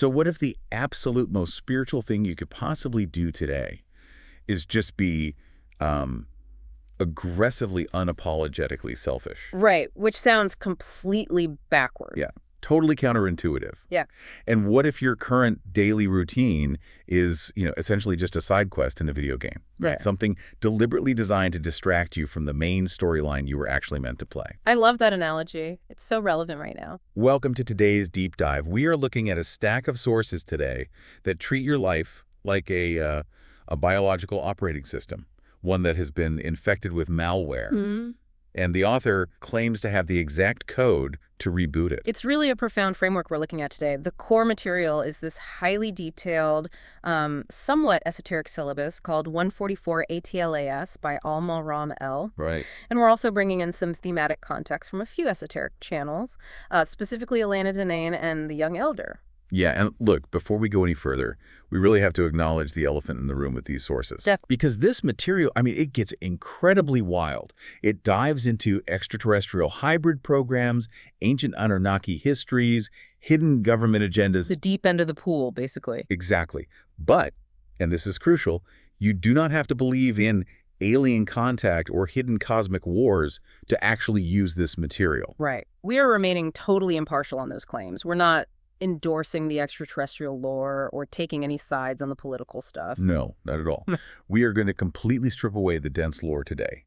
So what if the absolute most spiritual thing you could possibly do today is just be um, aggressively, unapologetically selfish? Right, which sounds completely backward. Yeah, totally counterintuitive. Yeah. And what if your current daily routine is, essentially just a side quest in a video game? Right. Something deliberately designed to distract you from the main storyline you were actually meant to play. I love that analogy. It's so relevant right now. Welcome to today's deep dive. We are looking at a stack of sources today that treat your life like a biological operating system, one that has been infected with malware. Mm-hmm. And the author claims to have the exact code to reboot it. It's really a profound framework we're looking at today. The core material is this highly detailed, somewhat esoteric syllabus called 144 ATLAS by Al-Malram El. Right. And we're also bringing in some thematic context from a few esoteric channels, specifically Alana Danane and the Young Elder. Yeah, and look, before we go any further, we really have to acknowledge the elephant in the room with these sources. Because this material, it gets incredibly wild. It dives into extraterrestrial hybrid programs, ancient Anunnaki histories, hidden government agendas. The deep end of the pool, basically. Exactly. But, and this is crucial, you do not have to believe in alien contact or hidden cosmic wars to actually use this material. Right. We are remaining totally impartial on those claims. We're not endorsing the extraterrestrial lore or taking any sides on the political stuff. No, not at all. We are going to completely strip away the dense lore today.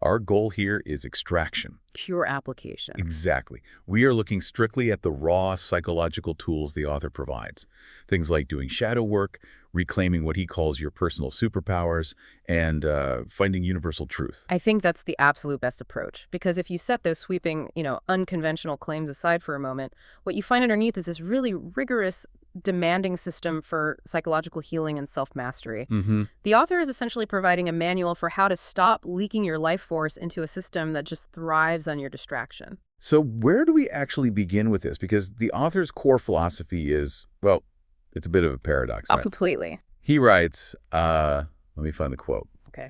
Our goal here is extraction. Pure application. Exactly. We are looking strictly at the raw psychological tools the author provides. Things like doing shadow work, reclaiming what he calls your personal superpowers, and finding universal truth. I think that's the absolute best approach, because if you set those sweeping, unconventional claims aside for a moment, what you find underneath is this really rigorous, demanding system for psychological healing and self-mastery. Mm-hmm. The author is essentially providing a manual for how to stop leaking your life force into a system that just thrives on your distraction. So where do we actually begin with this? Because the author's core philosophy is, well, it's a bit of a paradox. Oh, Right? completely. He writes, let me find the quote. Okay.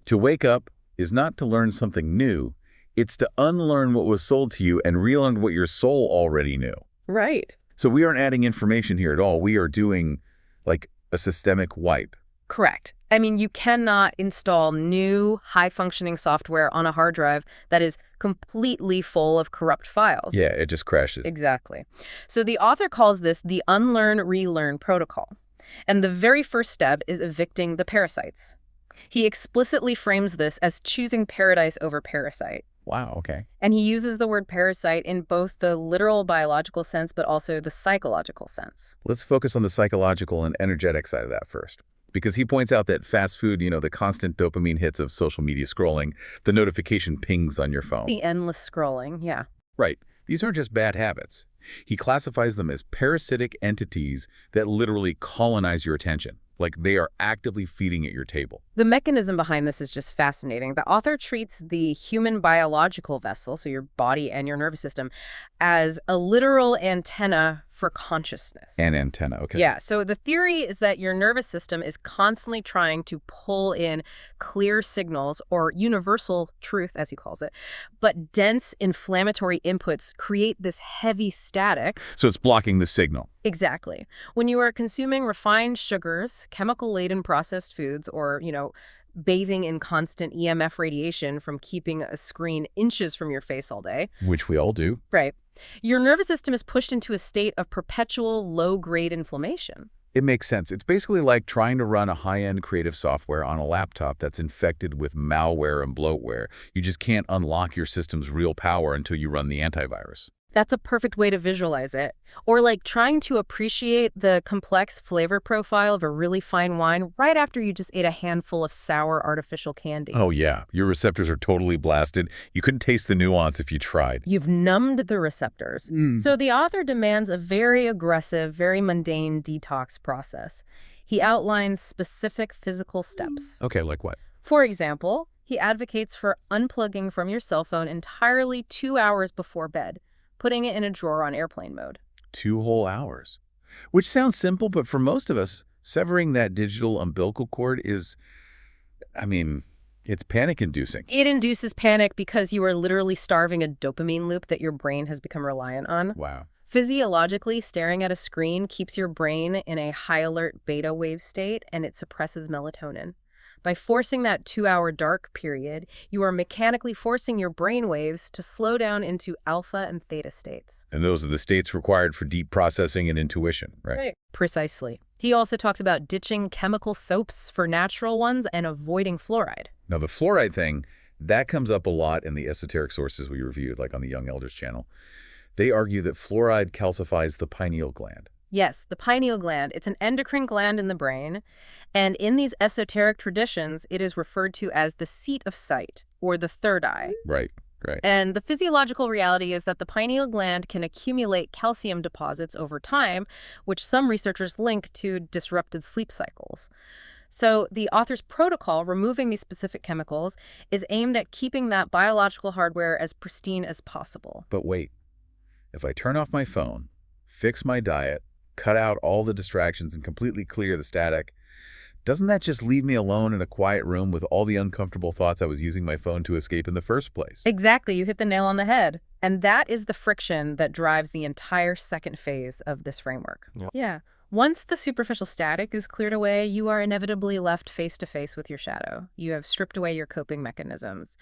To wake up is not to learn something new. It's to unlearn what was sold to you and relearn what your soul already knew. Right. So we aren't adding information here at all. We are doing like a systemic wipe. Correct. You cannot install new, high-functioning software on a hard drive that is completely full of corrupt files. Yeah, it just crashes. Exactly. So the author calls this the unlearn, relearn protocol. And the very first step is evicting the parasites. He explicitly frames this as choosing paradise over parasite. Wow, okay. And he uses the word parasite in both the literal biological sense, but also the psychological sense. Let's focus on the psychological and energetic side of that first. Because he points out that fast food, the constant dopamine hits of social media scrolling, the notification pings on your phone. The endless scrolling, yeah. Right. These aren't just bad habits. He classifies them as parasitic entities that literally colonize your attention. Like they are actively feeding at your table. The mechanism behind this is just fascinating. The author treats the human biological vessel, so your body and your nervous system, as a literal antenna for consciousness. An antenna, okay. Yeah, so the theory is that your nervous system is constantly trying to pull in clear signals, or universal truth, as he calls it, but dense inflammatory inputs create this heavy static. So it's blocking the signal. Exactly. When you are consuming refined sugars, chemical-laden processed foods, or, bathing in constant EMF radiation from keeping a screen inches from your face all day. Which we all do. Right. Your nervous system is pushed into a state of perpetual low-grade inflammation. It makes sense. It's basically like trying to run a high-end creative software on a laptop that's infected with malware and bloatware. You just can't unlock your system's real power until you run the antivirus. That's a perfect way to visualize it. Or like trying to appreciate the complex flavor profile of a really fine wine right after you just ate a handful of sour artificial candy. Oh yeah, your receptors are totally blasted. You couldn't taste the nuance if you tried. You've numbed the receptors. So the author demands a very aggressive, very mundane detox process. He outlines specific physical steps. Okay, like what? For example, he advocates for unplugging from your cell phone entirely 2 hours before bed, putting it in a drawer on airplane mode. 2 whole hours. Which sounds simple, but for most of us, severing that digital umbilical cord is, it's panic-inducing. It induces panic because you are literally starving a dopamine loop that your brain has become reliant on. Wow. Physiologically, staring at a screen keeps your brain in a high alert beta wave state and it suppresses melatonin. By forcing that 2-hour dark period, you are mechanically forcing your brain waves to slow down into alpha and theta states. And those are the states required for deep processing and intuition, right? Right. Precisely. He also talks about ditching chemical soaps for natural ones and avoiding fluoride. Now, the fluoride thing, that comes up a lot in the esoteric sources we reviewed, like on the Young Elders channel. They argue that fluoride calcifies the pineal gland. Yes, the pineal gland. It's an endocrine gland in the brain. And in these esoteric traditions, it is referred to as the seat of sight, or the third eye. Right. And the physiological reality is that the pineal gland can accumulate calcium deposits over time, which some researchers link to disrupted sleep cycles. So the author's protocol, removing these specific chemicals, is aimed at keeping that biological hardware as pristine as possible. But wait, if I turn off my phone, fix my diet, cut out all the distractions, and completely clear the static, doesn't that just leave me alone in a quiet room with all the uncomfortable thoughts I was using my phone to escape in the first place? Exactly, you hit the nail on the head. And that is the friction that drives the entire second phase of this framework. Yeah. Once the superficial static is cleared away, you are inevitably left face to face with your shadow. You have stripped away your coping mechanisms.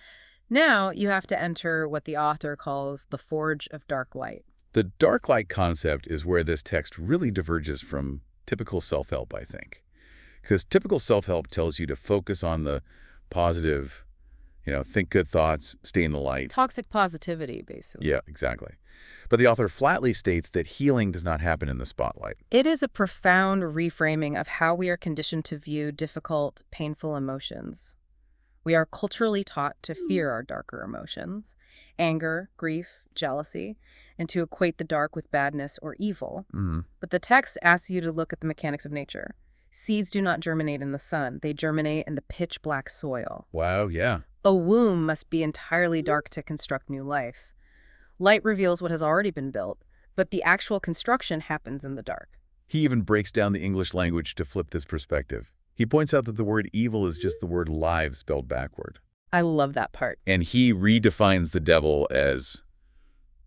Now you have to enter what the author calls the forge of dark light. The dark light concept is where this text really diverges from typical self-help, I think. Because typical self-help tells you to focus on the positive, think good thoughts, stay in the light. Toxic positivity, basically. Yeah, exactly. But the author flatly states that healing does not happen in the spotlight. It is a profound reframing of how we are conditioned to view difficult, painful emotions. We are culturally taught to fear our darker emotions, anger, grief, jealousy, and to equate the dark with badness or evil. Mm-hmm. But the text asks you to look at the mechanics of nature. Seeds do not germinate in the sun. They germinate in the pitch black soil. Wow, yeah. A womb must be entirely dark to construct new life. Light reveals what has already been built, but the actual construction happens in the dark. He even breaks down the English language to flip this perspective. He points out that the word evil is just the word live spelled backward. I love that part. And he redefines the devil as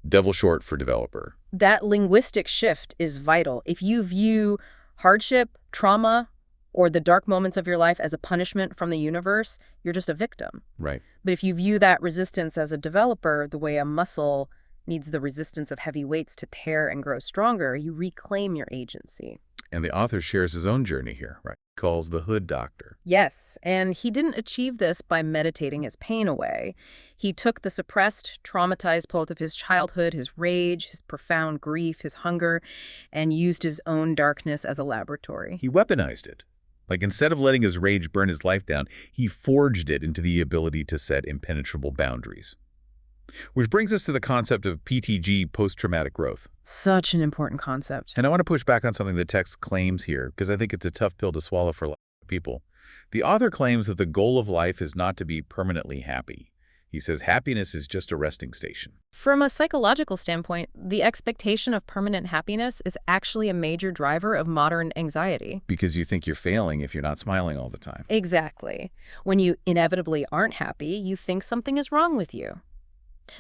devil short for developer. That linguistic shift is vital. If you view hardship, trauma, or the dark moments of your life as a punishment from the universe, you're just a victim. Right. But if you view that resistance as a developer, the way a muscle needs the resistance of heavy weights to tear and grow stronger, you reclaim your agency. And the author shares his own journey here, right? He calls the Hood Doctor. Yes, and he didn't achieve this by meditating his pain away. He took the suppressed, traumatized part of his childhood, his rage, his profound grief, his hunger, and used his own darkness as a laboratory. He weaponized it. Like, instead of letting his rage burn his life down, he forged it into the ability to set impenetrable boundaries. Which brings us to the concept of PTG, post-traumatic growth. Such an important concept. And I want to push back on something the text claims here, because I think it's a tough pill to swallow for a lot of people. The author claims that the goal of life is not to be permanently happy. He says happiness is just a resting station. From a psychological standpoint, the expectation of permanent happiness is actually a major driver of modern anxiety. Because you think you're failing if you're not smiling all the time. Exactly. When you inevitably aren't happy, you think something is wrong with you.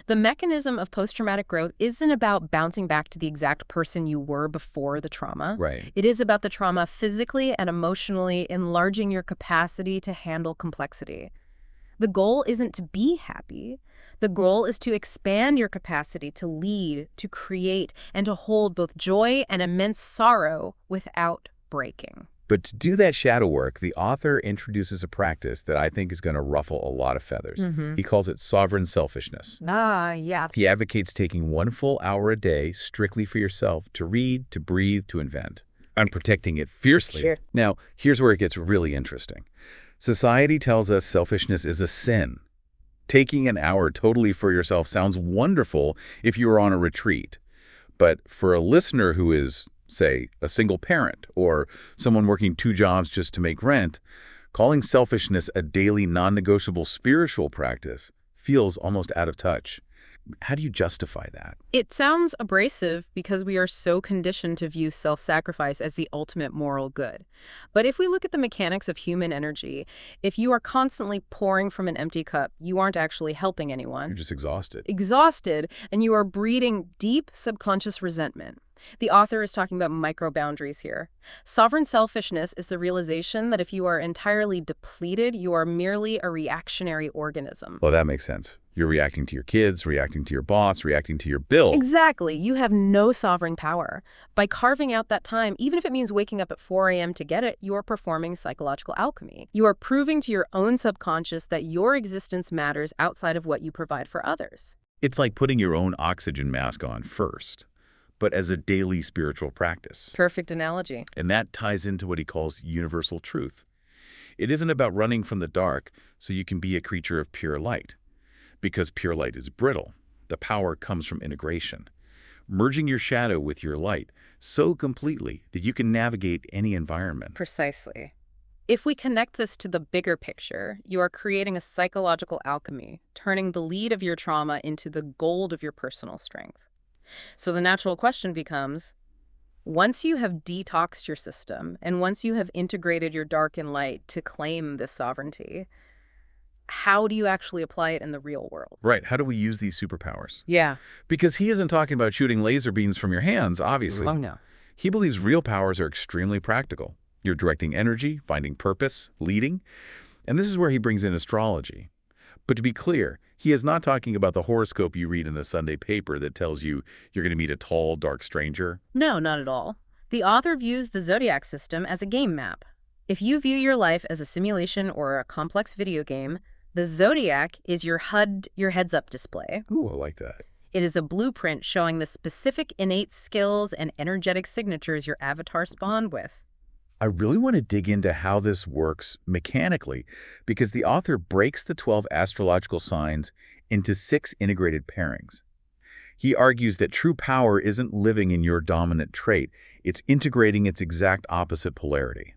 The mechanism of post-traumatic growth isn't about bouncing back to the exact person you were before the trauma. Right. It is about the trauma physically and emotionally enlarging your capacity to handle complexity. The goal isn't to be happy. The goal is to expand your capacity to lead, to create, and to hold both joy and immense sorrow without breaking. But to do that shadow work, the author introduces a practice that I think is going to ruffle a lot of feathers. He calls it sovereign selfishness. Yes. He advocates taking 1 full hour a day strictly for yourself to read, to breathe, to invent, and protecting it fiercely. Sure. Now, here's where it gets really interesting. Society tells us selfishness is a sin. Taking an hour totally for yourself sounds wonderful if you are on a retreat. But for a listener who is, say, a single parent or someone working 2 jobs just to make rent, calling selfishness a daily non-negotiable spiritual practice feels almost out of touch. How do you justify that? It sounds abrasive because we are so conditioned to view self-sacrifice as the ultimate moral good. But if we look at the mechanics of human energy, if you are constantly pouring from an empty cup, you aren't actually helping anyone. You're just exhausted. Exhausted, and you are breeding deep subconscious resentment. The author is talking about micro-boundaries here. Sovereign selfishness is the realization that if you are entirely depleted, you are merely a reactionary organism. Well, that makes sense. You're reacting to your kids, reacting to your boss, reacting to your bill. Exactly. You have no sovereign power. By carving out that time, even if it means waking up at 4 a.m. to get it, you are performing psychological alchemy. You are proving to your own subconscious that your existence matters outside of what you provide for others. It's like putting your own oxygen mask on first, but as a daily spiritual practice. Perfect analogy. And that ties into what he calls universal truth. It isn't about running from the dark so you can be a creature of pure light. Because pure light is brittle, the power comes from integration, merging your shadow with your light so completely that you can navigate any environment. Precisely. If we connect this to the bigger picture, you are creating a psychological alchemy, turning the lead of your trauma into the gold of your personal strength. So the natural question becomes, once you have detoxed your system, and once you have integrated your dark and light to claim this sovereignty, how do you actually apply it in the real world? Right. How do we use these superpowers? Yeah. Because he isn't talking about shooting laser beams from your hands, obviously. Oh, no. He believes real powers are extremely practical. You're directing energy, finding purpose, leading. And this is where he brings in astrology. But to be clear, he is not talking about the horoscope you read in the Sunday paper that tells you you're going to meet a tall, dark stranger. No, not at all. The author views the zodiac system as a game map. If you view your life as a simulation or a complex video game, the zodiac is your HUD, your heads-up display. Ooh, I like that. It is a blueprint showing the specific innate skills and energetic signatures your avatar spawned with. I really want to dig into how this works mechanically, because the author breaks the 12 astrological signs into 6 integrated pairings. He argues that true power isn't living in your dominant trait, it's integrating its exact opposite polarity.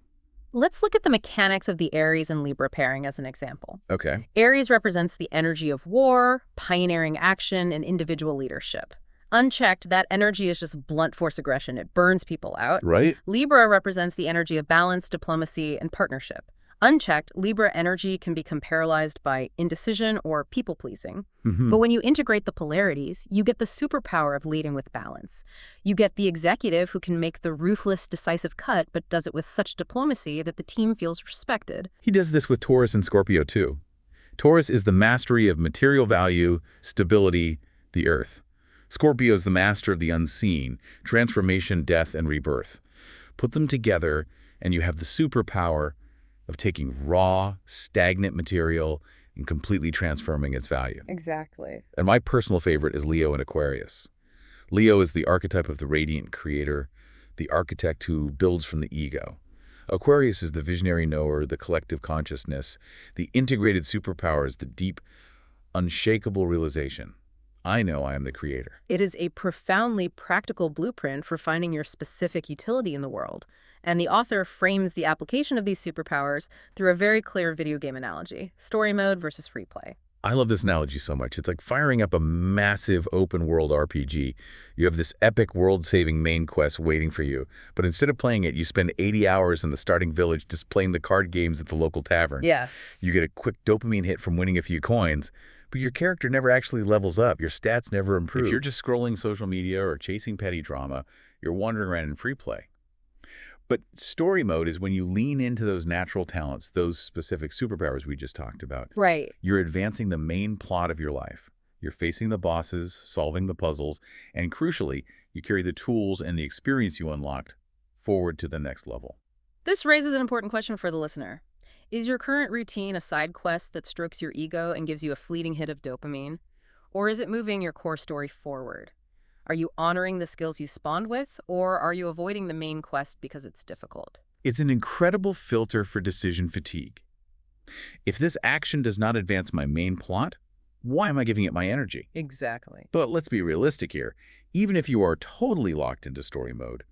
Let's look at the mechanics of the Aries and Libra pairing as an example. Okay. Aries represents the energy of war, pioneering action, and individual leadership. Unchecked, that energy is just blunt force aggression. It burns people out. Right. Libra represents the energy of balance, diplomacy, and partnership. Unchecked, Libra energy can become paralyzed by indecision or people-pleasing. But when you integrate the polarities, you get the superpower of leading with balance. You get the executive who can make the ruthless, decisive cut, but does it with such diplomacy that the team feels respected. He does this with Taurus and Scorpio too. Taurus is the mastery of material value, stability, the earth. Scorpio is the master of the unseen, transformation, death, and rebirth. Put them together, and you have the superpower of taking raw, stagnant material and completely transforming its value. Exactly. And my personal favorite is Leo and Aquarius. Leo is the archetype of the radiant creator, the architect who builds from the ego. Aquarius is the visionary knower, the collective consciousness, the integrated superpowers, the deep, unshakable realization. I know I am the creator. It is a profoundly practical blueprint for finding your specific utility in the world. And the author frames the application of these superpowers through a very clear video game analogy, story mode versus free play. I love this analogy so much. It's like firing up a massive open-world RPG. You have this epic world-saving main quest waiting for you, but instead of playing it, you spend 80 hours in the starting village just playing the card games at the local tavern. Yes. You get a quick dopamine hit from winning a few coins, but your character never actually levels up. Your stats never improve. If you're just scrolling social media or chasing petty drama, you're wandering around in free play. But story mode is when you lean into those natural talents, those specific superpowers we just talked about. Right. You're advancing the main plot of your life. You're facing the bosses, solving the puzzles, and crucially, you carry the tools and the experience you unlocked forward to the next level. This raises an important question for the listener. Is your current routine a side quest that strokes your ego and gives you a fleeting hit of dopamine? Or is it moving your core story forward? Are you honoring the skills you spawned with, or are you avoiding the main quest because it's difficult? It's an incredible filter for decision fatigue. If this action does not advance my main plot, why am I giving it my energy? Exactly. But let's be realistic here. Even if you are totally locked into story mode,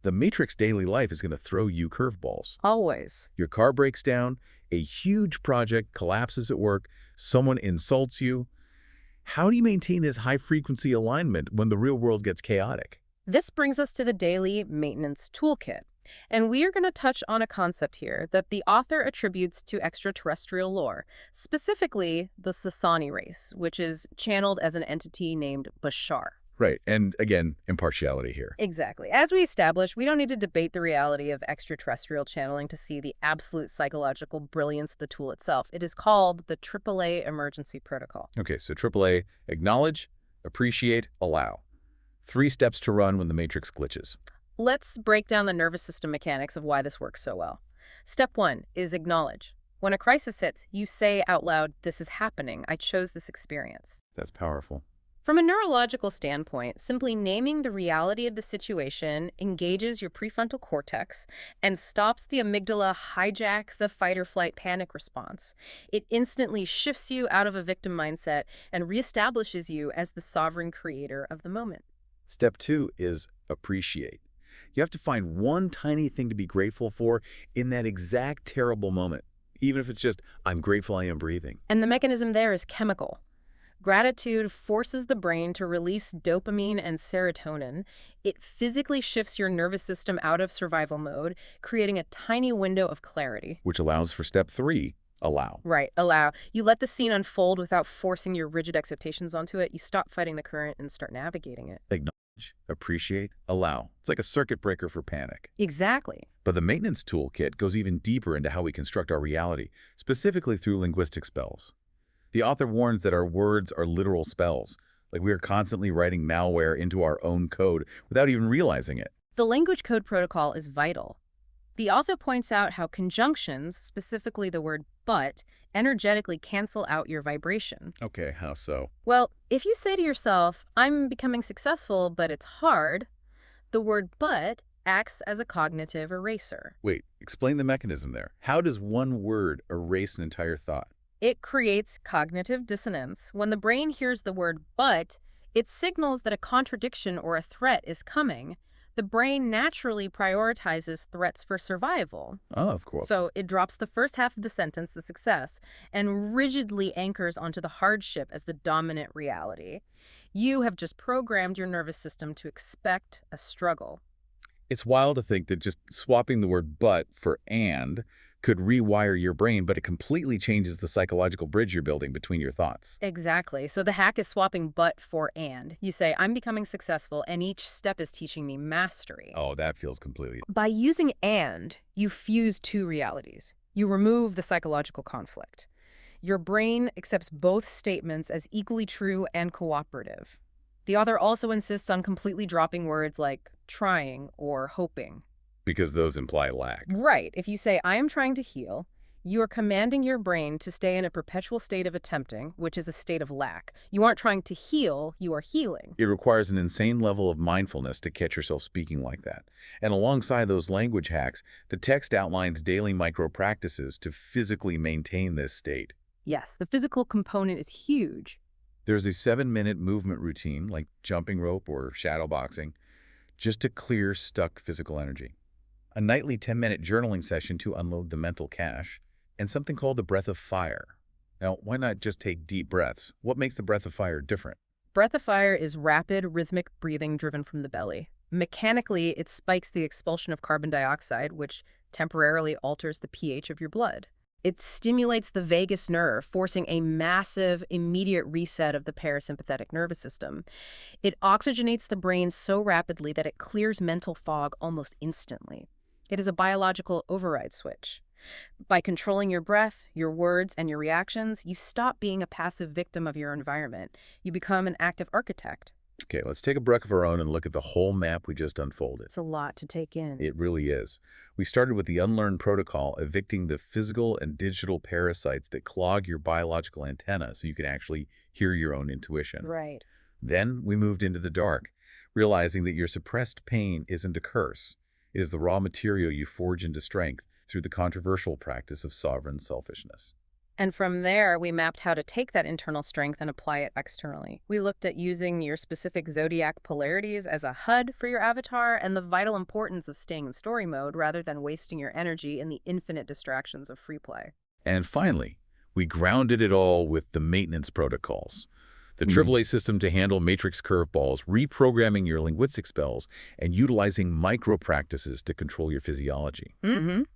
the Matrix daily life is going to throw you curveballs. Always. Your car breaks down, a huge project collapses at work, someone insults you, How do you maintain this high-frequency alignment when the real world gets chaotic? This brings us to the daily maintenance toolkit. And we are going to touch on a concept here that the author attributes to extraterrestrial lore, specifically the Sasani race, which is channeled as an entity named Bashar. Right, and again, impartiality here. Exactly. As we established, we don't need to debate the reality of extraterrestrial channeling to see the absolute psychological brilliance of the tool itself. It is called the AAA Emergency Protocol. Okay, so AAA, acknowledge, appreciate, allow. 3 steps to run when the matrix glitches. Let's break down the nervous system mechanics of why this works so well. Step 1 is acknowledge. When a crisis hits, you say out loud, "This is happening. I chose this experience." That's powerful. From a neurological standpoint, simply naming the reality of the situation engages your prefrontal cortex and stops the amygdala hijack the fight-or-flight panic response. It instantly shifts you out of a victim mindset and reestablishes you as the sovereign creator of the moment. Step 2 is appreciate. You have to find one tiny thing to be grateful for in that exact terrible moment, even if it's just, I'm grateful I am breathing. And the mechanism there is chemical. Gratitude forces the brain to release dopamine and serotonin. It physically shifts your nervous system out of survival mode, creating a tiny window of clarity. Which allows for step 3, allow. Right, allow. You let the scene unfold without forcing your rigid expectations onto it. You stop fighting the current and start navigating it. Acknowledge, appreciate, allow. It's like a circuit breaker for panic. Exactly. But the maintenance toolkit goes even deeper into how we construct our reality, specifically through linguistic spells. The author warns that our words are literal spells, like we are constantly writing malware into our own code without even realizing it. The language code protocol is vital. The author points out how conjunctions, specifically the word but, energetically cancel out your vibration. Okay, how so? Well, if you say to yourself, "I'm becoming successful, but it's hard," the word but acts as a cognitive eraser. Wait, explain the mechanism there. How does one word erase an entire thought? It creates cognitive dissonance. When the brain hears the word but, it signals that a contradiction or a threat is coming. The brain naturally prioritizes threats for survival. Oh, of course. So it drops the first half of the sentence, the success, and rigidly anchors onto the hardship as the dominant reality. You have just programmed your nervous system to expect a struggle. It's wild to think that just swapping the word but for and could rewire your brain, but it completely changes the psychological bridge you're building between your thoughts. Exactly. So the hack is swapping but for and. You say, "I'm becoming successful, and each step is teaching me mastery." Oh, that feels completely... By using and, you fuse 2 realities. You remove the psychological conflict. Your brain accepts both statements as equally true and cooperative. The author also insists on completely dropping words like trying or hoping. Because those imply lack. Right. If you say, "I am trying to heal," you are commanding your brain to stay in a perpetual state of attempting, which is a state of lack. You aren't trying to heal, you are healing. It requires an insane level of mindfulness to catch yourself speaking like that. And alongside those language hacks, the text outlines daily micro-practices to physically maintain this state. Yes, the physical component is huge. There's a 7-minute movement routine, like jumping rope or shadow boxing, just to clear stuck physical energy. A nightly 10-minute journaling session to unload the mental cache, and something called the breath of fire. Now, why not just take deep breaths? What makes the breath of fire different? Breath of fire is rapid, rhythmic breathing driven from the belly. Mechanically, it spikes the expulsion of carbon dioxide, which temporarily alters the pH of your blood. It stimulates the vagus nerve, forcing a massive, immediate reset of the parasympathetic nervous system. It oxygenates the brain so rapidly that it clears mental fog almost instantly. It is a biological override switch. By controlling your breath, your words, and your reactions, you stop being a passive victim of your environment. You become an active architect. Okay, let's take a breath of our own and look at the whole map we just unfolded. It's a lot to take in. It really is. We started with the unlearned protocol, evicting the physical and digital parasites that clog your biological antenna so you can actually hear your own intuition. Right. Then we moved into the dark, realizing that your suppressed pain isn't a curse. It is the raw material you forge into strength through the controversial practice of sovereign selfishness. And from there, we mapped how to take that internal strength and apply it externally. We looked at using your specific zodiac polarities as a HUD for your avatar and the vital importance of staying in story mode rather than wasting your energy in the infinite distractions of free play. And finally, we grounded it all with the maintenance protocols. The AAA system to handle matrix curveballs, reprogramming your linguistic spells, and utilizing micro-practices to control your physiology. And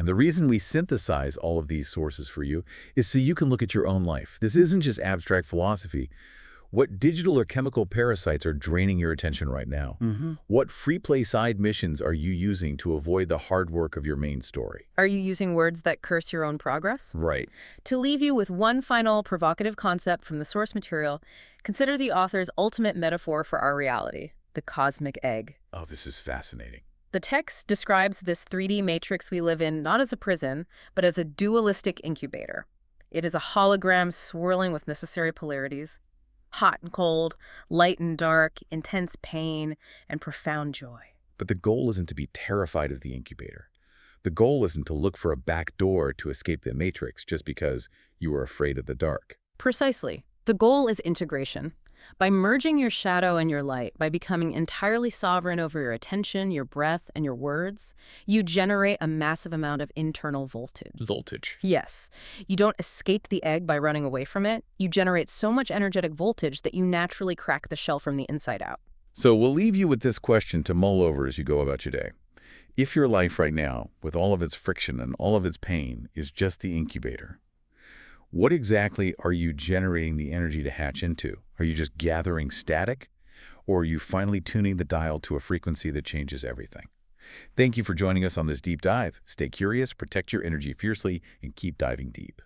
the reason we synthesize all of these sources for you is so you can look at your own life. This isn't just abstract philosophy. What digital or chemical parasites are draining your attention right now? What free play side missions are you using to avoid the hard work of your main story? Are you using words that curse your own progress? Right. To leave you with one final provocative concept from the source material, consider the author's ultimate metaphor for our reality, the cosmic egg. Oh, this is fascinating. The text describes this 3D matrix we live in not as a prison, but as a dualistic incubator. It is a hologram swirling with necessary polarities. Hot and cold, light and dark, intense pain, and profound joy. But the goal isn't to be terrified of the incubator. The goal isn't to look for a back door to escape the matrix just because you are afraid of the dark. Precisely. The goal is integration. By merging your shadow and your light, by becoming entirely sovereign over your attention, your breath, and your words, you generate a massive amount of internal voltage. Yes. You don't escape the egg by running away from it. You generate so much energetic voltage that you naturally crack the shell from the inside out. So we'll leave you with this question to mull over as you go about your day. If your life right now, with all of its friction and all of its pain, is just the incubator, what exactly are you generating the energy to hatch into? Are you just gathering static? Or are you finally tuning the dial to a frequency that changes everything? Thank you for joining us on this deep dive. Stay curious, protect your energy fiercely, and keep diving deep.